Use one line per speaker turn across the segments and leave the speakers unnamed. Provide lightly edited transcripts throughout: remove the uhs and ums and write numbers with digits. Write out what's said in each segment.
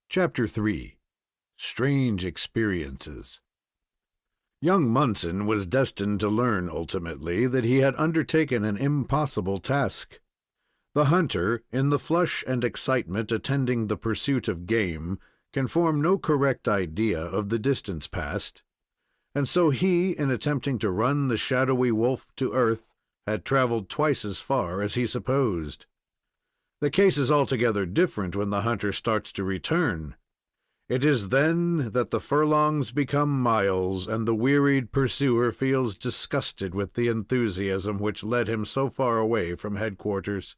Chapter 3. Strange Experiences. Young Munson was destined to learn, ultimately, that he had undertaken an impossible task. The hunter, in the flush and excitement attending the pursuit of game, can form no correct idea of the distance passed, and so he, in attempting to run the shadowy wolf to earth, had traveled twice as far as he supposed. The case is altogether different when the hunter starts to return. It is then that the furlongs become miles, and the wearied pursuer feels disgusted with the enthusiasm which led him so far away from headquarters.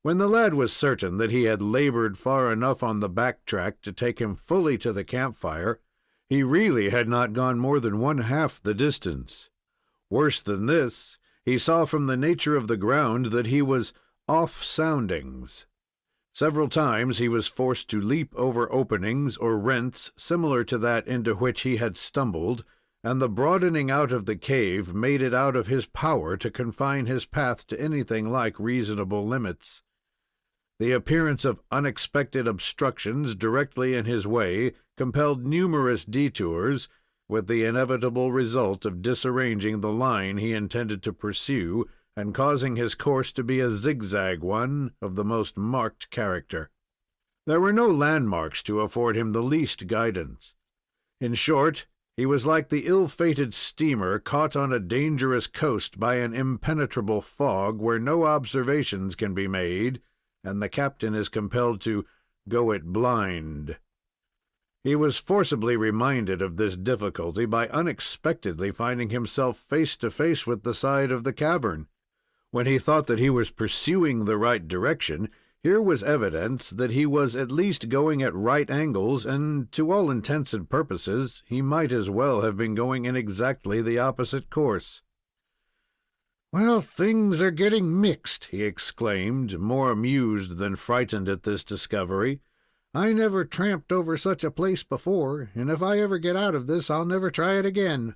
When the lad was certain that he had labored far enough on the back track to take him fully to the campfire, he really had not gone more than one-half the distance. Worse than this, he saw from the nature of the ground that he was off soundings. Several times he was forced to leap over openings or rents similar to that into which he had stumbled, and the broadening out of the cave made it out of his power to confine his path to anything like reasonable limits. The appearance of unexpected obstructions directly in his way compelled numerous detours, with the inevitable result of disarranging the line he intended to pursue and causing his course to be a zigzag one of the most marked character. There were no landmarks to afford him the least guidance. In short, he was like the ill-fated steamer caught on a dangerous coast by an impenetrable fog where no observations can be made, and the captain is compelled to go it blind. He was forcibly reminded of this difficulty by unexpectedly finding himself face to face with the side of the cavern. When he thought that he was pursuing the right direction, here was evidence that he was at least going at right angles, and to all intents and purposes he might as well have been going in exactly the opposite course. "Well, things are getting mixed," he exclaimed, more amused than frightened at this discovery. "I never tramped over such a place before, and if I ever get out of this, I'll never try it again."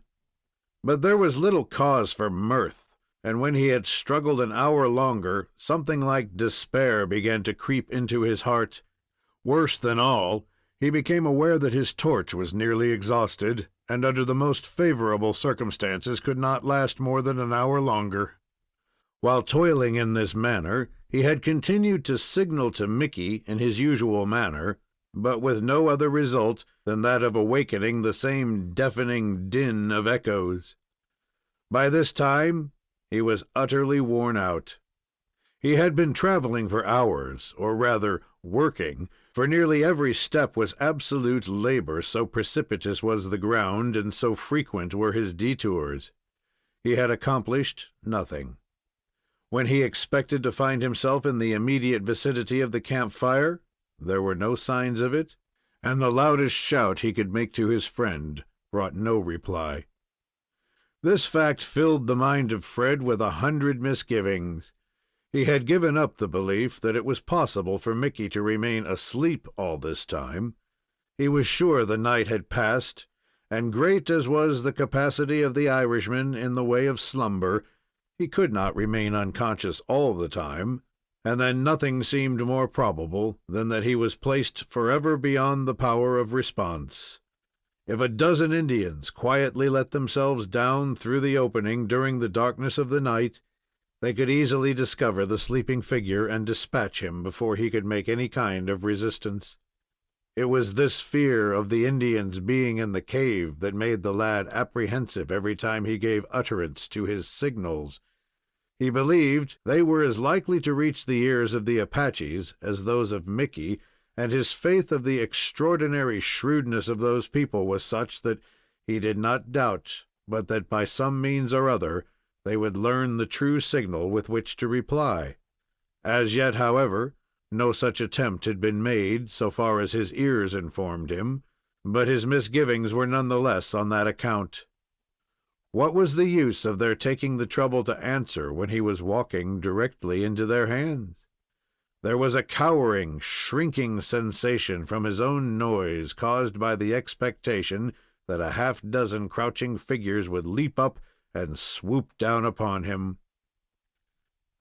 But there was little cause for mirth, and when he had struggled an hour longer, something like despair began to creep into his heart. Worse than all, he became aware that his torch was nearly exhausted, and under the most favorable circumstances could not last more than an hour longer. While toiling in this manner, he had continued to signal to Mickey in his usual manner, but with no other result than that of awakening the same deafening din of echoes. By this time, he was utterly worn out. He had been traveling for hours, or rather working, for nearly every step was absolute labor, so precipitous was the ground and so frequent were his detours. He had accomplished nothing. When he expected to find himself in the immediate vicinity of the campfire, there were no signs of it, and the loudest shout he could make to his friend brought no reply. This fact filled the mind of Fred with 100 misgivings. He had given up the belief that it was possible for Mickey to remain asleep all this time. He was sure the night had passed, and great as was the capacity of the Irishman in the way of slumber, he could not remain unconscious all the time, and then nothing seemed more probable than that he was placed forever beyond the power of response. If a dozen Indians quietly let themselves down through the opening during the darkness of the night, they could easily discover the sleeping figure and dispatch him before he could make any kind of resistance. It was this fear of the Indians being in the cave that made the lad apprehensive every time he gave utterance to his signals. He believed they were as likely to reach the ears of the Apaches as those of Mickey, and his faith of the extraordinary shrewdness of those people was such that he did not doubt but that by some means or other they would learn the true signal with which to reply. As yet, however, no such attempt had been made, so far as his ears informed him, but his misgivings were none the less on that account. What was the use of their taking the trouble to answer when he was walking directly into their hands? There was a cowering, shrinking sensation from his own noise, caused by the expectation that a half-dozen crouching figures would leap up and swoop down upon him.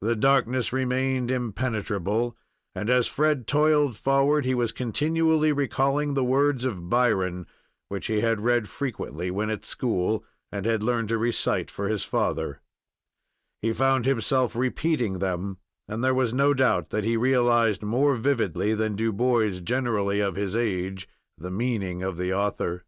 The darkness remained impenetrable, and as Fred toiled forward, he was continually recalling the words of Byron, which he had read frequently when at school, and had learned to recite for his father. He found himself repeating them, and there was no doubt that he realized more vividly than do boys generally of his age the meaning of the author.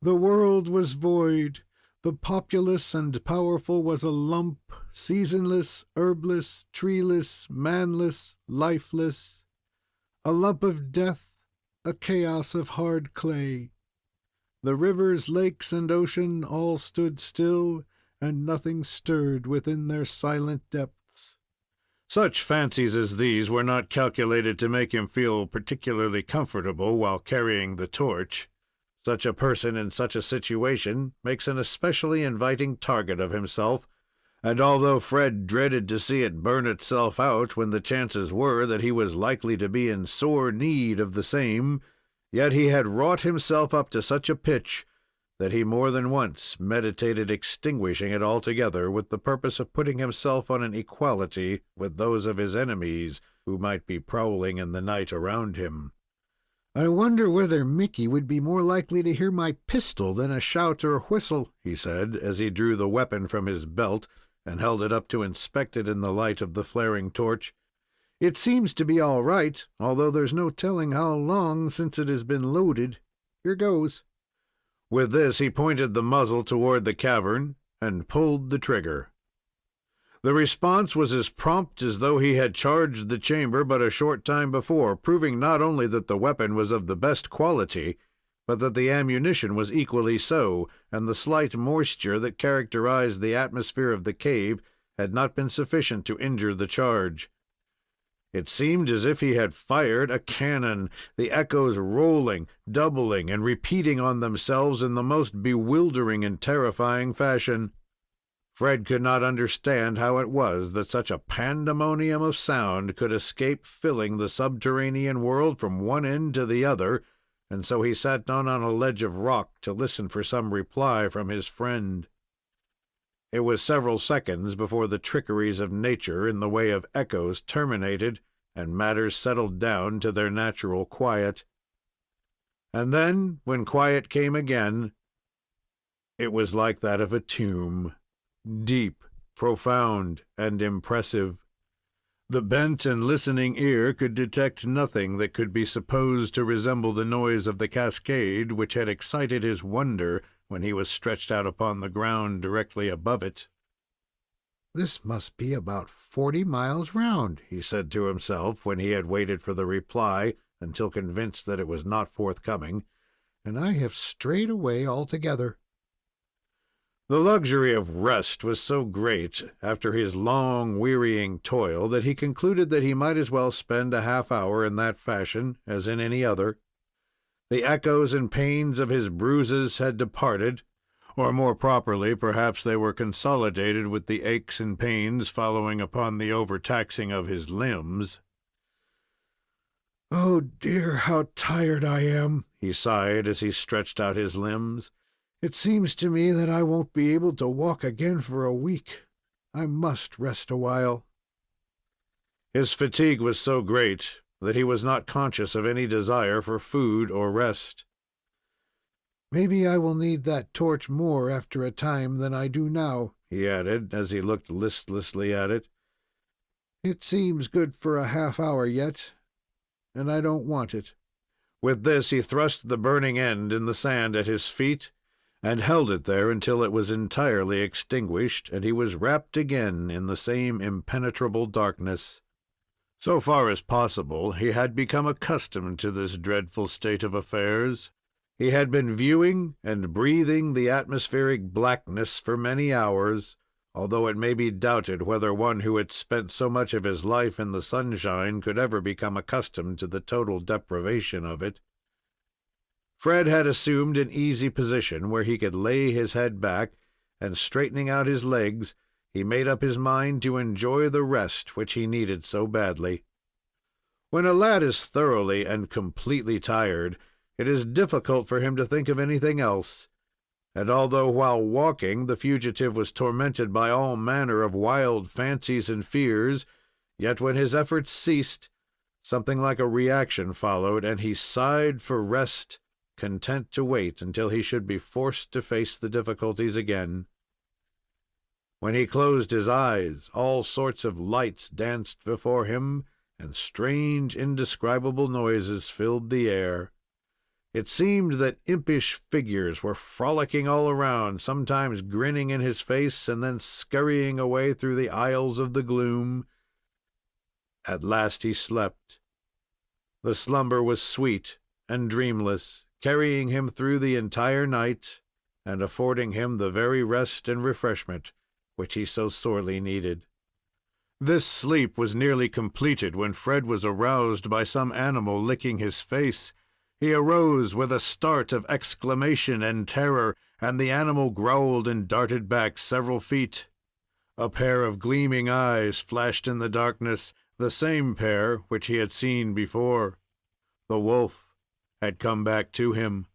The world was void. The populous and powerful was a lump, seasonless, herbless, treeless, manless, lifeless, a lump of death, a chaos of hard clay. The rivers, lakes, and ocean all stood still, and nothing stirred within their silent depths. Such fancies as these were not calculated to make him feel particularly comfortable while carrying the torch. Such a person in such a situation makes an especially inviting target of himself, and although Fred dreaded to see it burn itself out when the chances were that he was likely to be in sore need of the same, yet he had wrought himself up to such a pitch that he more than once meditated extinguishing it altogether, with the purpose of putting himself on an equality with those of his enemies who might be prowling in the night around him. "I wonder whether Mickey would be more likely to hear my pistol than a shout or whistle," he said, as he drew the weapon from his belt and held it up to inspect it in the light of the flaring torch. "It seems to be all right, although there's no telling how long since it has been loaded. Here goes." With this, he pointed the muzzle toward the cavern and pulled the trigger. The response was as prompt as though he had charged the chamber but a short time before, proving not only that the weapon was of the best quality, but that the ammunition was equally so, and the slight moisture that characterized the atmosphere of the cave had not been sufficient to injure the charge. It seemed as if he had fired a cannon, the echoes rolling, doubling, and repeating on themselves in the most bewildering and terrifying fashion. Fred could not understand how it was that such a pandemonium of sound could escape filling the subterranean world from one end to the other, and so he sat down on a ledge of rock to listen for some reply from his friend. It was several seconds before the trickeries of nature in the way of echoes terminated and matters settled down to their natural quiet. And then, when quiet came again, it was like that of a tomb. Deep, profound, and impressive. The bent and listening ear could detect nothing that could be supposed to resemble the noise of the cascade which had excited his wonder when he was stretched out upon the ground directly above it. "This must be about 40 miles round," he said to himself when he had waited for the reply until convinced that it was not forthcoming, "and I have strayed away altogether." The luxury of rest was so great after his long, wearying toil that he concluded that he might as well spend a half-hour in that fashion as in any other. The echoes and pains of his bruises had departed, or more properly, perhaps they were consolidated with the aches and pains following upon the overtaxing of his limbs. "Oh, dear, how tired I am!" he sighed as he stretched out his limbs. "It seems to me that I won't be able to walk again for a week. I must rest a while." His fatigue was so great that he was not conscious of any desire for food or rest. "Maybe I will need that torch more after a time than I do now," he added, as he looked listlessly at it. "It seems good for a half-hour yet, and I don't want it." With this, he thrust the burning end in the sand at his feet and held it there until it was entirely extinguished, and he was wrapped again in the same impenetrable darkness. So far as possible, he had become accustomed to this dreadful state of affairs. He had been viewing and breathing the atmospheric blackness for many hours, although it may be doubted whether one who had spent so much of his life in the sunshine could ever become accustomed to the total deprivation of it. Fred had assumed an easy position where he could lay his head back, and straightening out his legs, he made up his mind to enjoy the rest which he needed so badly. When a lad is thoroughly and completely tired, it is difficult for him to think of anything else, and although while walking the fugitive was tormented by all manner of wild fancies and fears, Yet when his efforts ceased, something like a reaction followed, and he sighed for rest, content to wait until he should be forced to face the difficulties again. When he closed his eyes, all sorts of lights danced before him, and strange, indescribable noises filled the air. It seemed that impish figures were frolicking all around, sometimes grinning in his face, and then scurrying away through the aisles of the gloom. At last he slept. The slumber was sweet and dreamless, carrying him through the entire night, and affording him the very rest and refreshment which he so sorely needed. This sleep was nearly completed when Fred was aroused by some animal licking his face. He arose with a start of exclamation and terror, and the animal growled and darted back several feet. A pair of gleaming eyes flashed in the darkness, the same pair which he had seen before. The wolf had come back to him.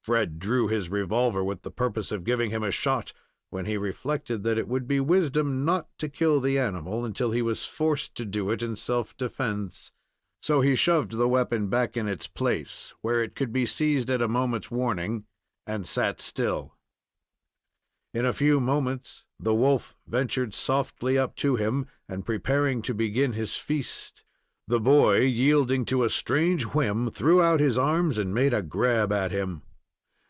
Fred drew his revolver with the purpose of giving him a shot, when he reflected that it would be wisdom not to kill the animal until he was forced to do it in self-defense. So he shoved the weapon back in its place, where it could be seized at a moment's warning, and sat still. In a few moments, the wolf ventured softly up to him, and preparing to begin his feast. The boy, yielding to a strange whim, threw out his arms and made a grab at him.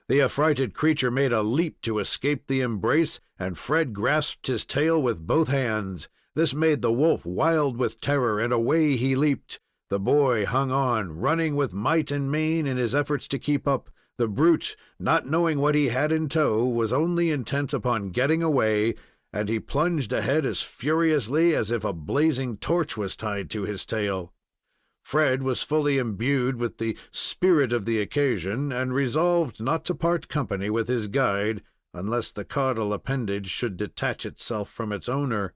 The affrighted creature made a leap to escape the embrace, and Fred grasped his tail with both hands. This made the wolf wild with terror, and away he leaped. The boy hung on, running with might and main in his efforts to keep up. The brute, not knowing what he had in tow, was only intent upon getting away, and he plunged ahead as furiously as if a blazing torch was tied to his tail. Fred was fully imbued with the spirit of the occasion, and resolved not to part company with his guide unless the caudal appendage should detach itself from its owner.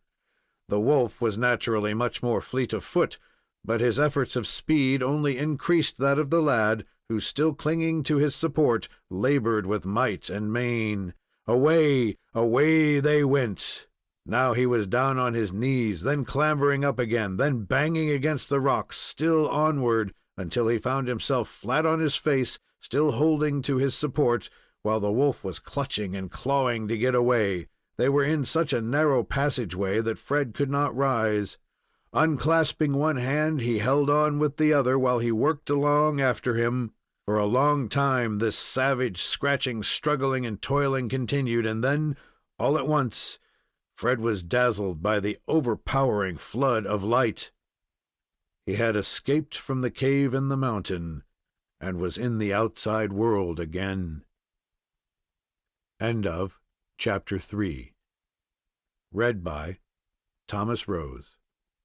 The wolf was naturally much more fleet of foot, but his efforts of speed only increased that of the lad, who, still clinging to his support, labored with might and main. Away, away they went. Now he was down on his knees, then clambering up again, then banging against the rocks, still onward, until he found himself flat on his face, still holding to his support, while the wolf was clutching and clawing to get away. They were in such a narrow passageway that Fred could not rise. Unclasping one hand, he held on with the other while he worked along after him. For a long time this savage, scratching, struggling, and toiling continued, and then, all at once, Fred was dazzled by the overpowering flood of light. He had escaped from the cave in the mountain and was in the outside world again. End of Chapter 3. Read by Thomas Rose.